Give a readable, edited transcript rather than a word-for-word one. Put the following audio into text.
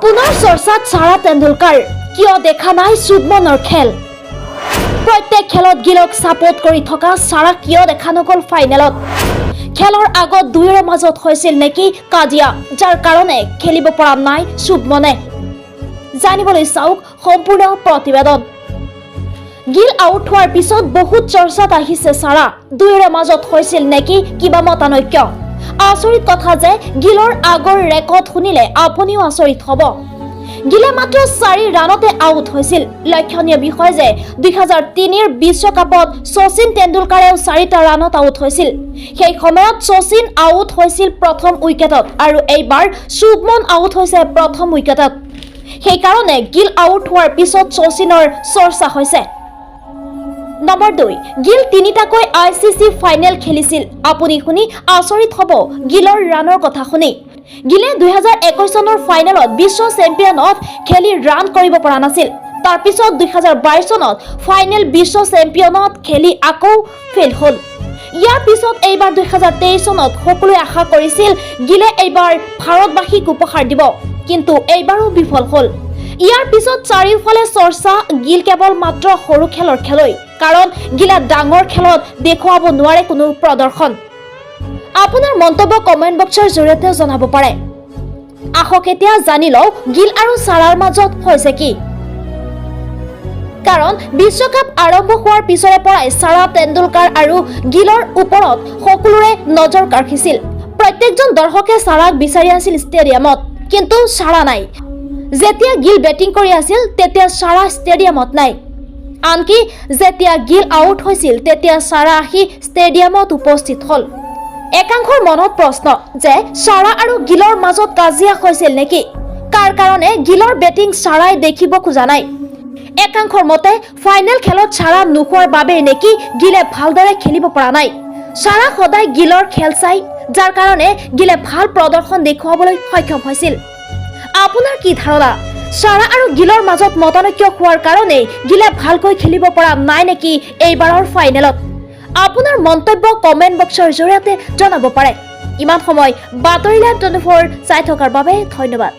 পুনৰ চৰ্চাত সাৰা তেণ্ডুলকাৰ কিয় দেখা নাই বমণৰ খেল প্ৰত্যেক খেলত গিলক সাপোৰ্ট কৰি থকা সাৰা কিয় দেখা নগল ফাইনেলত খেলৰ আগত দুয়োৰে মাজত হৈছিল নেকি কাজিয়া যাৰ কাৰণে খেলিব পৰা নাই বমণে জানিবলৈ চাওক সম্পূৰ্ণ প্ৰতিবেদন গিল আউট হোৱাৰ পিছত বহুত চৰ্চাত আহিছে সাৰা দুয়োৰে মাজত হৈছিল নেকি কিবা মতানৈক্য আচৰিত কথা যে গিলৰ আগৰ ৰেকৰ্ড শুনিলে আপুনিও আচৰিত হ'ব গিলে মাত্ৰ 4 ৰানতে আউট হৈছিল লক্ষণীয় বিষয় যে 2003 বিশ্বকাপত শচীন তেণ্ডুলকাৰেও 4টা ৰানত আউট হৈছিল সেই সময়ত শচীন আউট হৈছিল প্ৰথম উইকেটত আৰু এইবাৰ বমণ আউট হৈছে প্ৰথম উইকেটত সেই কাৰণে গিল আউট হোৱাৰ পিছত শচীনৰ চৰ্চা হৈছে নম্বৰ 2 গিল 3টাকৈ আইচিসি ফাইনেল খেলিছিল আপুনি শুনি আচৰিত হ'ব গিলৰ ৰানৰ কথা শুনি গিলে 2021 চনৰ ফাইনেলত বিশ্ব চেম্পিয়নত খেলি ৰান কৰিব পৰা নাছিল তাৰ পিছত 2022 চনত ফাইনেল বিশ্ব চেম্পিয়নত খেলি আকৌ ফেল হ'ল ইয়াৰ পিছত এইবাৰ 2023 চনত সকলোৱে আশা কৰিছিল গিলে এইবাৰ ভাৰতবাসীক উপহাৰ দিব কিন্তু এইবাৰো বিফল হ'ল ইয়াৰ পিছত চাৰিওফালে চৰ্চা গিল কেৱল মাত্ৰ সৰু খেলৰ খেলুৱৈ কাৰণ গিলা ডাঙৰ খেলত দেখুৱাব নোৱাৰে কোনো প্ৰদৰ্শন আপোনাৰ মন্তব্য কমেন্ট বক্সৰ জৰিয়তে জনাব পাৰে আহক এতিয়া জানি লও গিল আৰু সাৰাৰ মাজত হৈছে কি কাৰণ বিশ্বকাপ আৰম্ভ হোৱাৰ পিছৰে পৰাই সাৰা তেণ্ডুলকাৰ আৰু গিলৰ ওপৰত সকলোৰে নজৰ ৰাখিছিল প্ৰত্যেকজন দৰ্শকে সাৰাক বিচাৰি আছিল ষ্টেডিয়ামত কিন্তু সাৰা নাই যেতিয়া গিল বেটিং কৰি আছিল তেতিয়া সাৰা ষ্টেডিয়ামত নাই আনকি যেতিয়া গিল আউট হৈছিল তেতিয়া সাৰা আহি ষ্টেডিয়ামত উপস্থিত হ'ল একাংশৰ মনত প্ৰশ্ন যে সাৰা আৰু গিলৰ মাজত কাজিয়া হৈছিল নেকি কাৰ কাৰণে গিলৰ বেটিং সাৰাই দেখিব খোজা নাই একাংশৰ মতে ফাইনেল খেলত সাৰা নোখোৱাৰ বাবে নেকি গিলে ভালদৰে খেলিব পৰা নাই সাৰা সদায় গিলৰ খেল চাই যাৰ কাৰণে গিলে ভাল প্ৰদৰ্শন দেখুৱাবলৈ সক্ষম হৈছিল আপোনাৰ কি ধাৰণা সাৰা আৰু গিলৰ মাজত মতানৈক্য হোৱাৰ কাৰণে গিলে ভালকৈ খেলিব পৰা নাই নেকি এইবাৰৰ ফাইনেলত আপোনাৰ মন্তব্য কমেন্ট বক্সৰ জৰিয়তে জনাব পাৰে ইমান সময় বাতৰি লাইভ 24 চাই থকাৰ বাবে ধন্যবাদ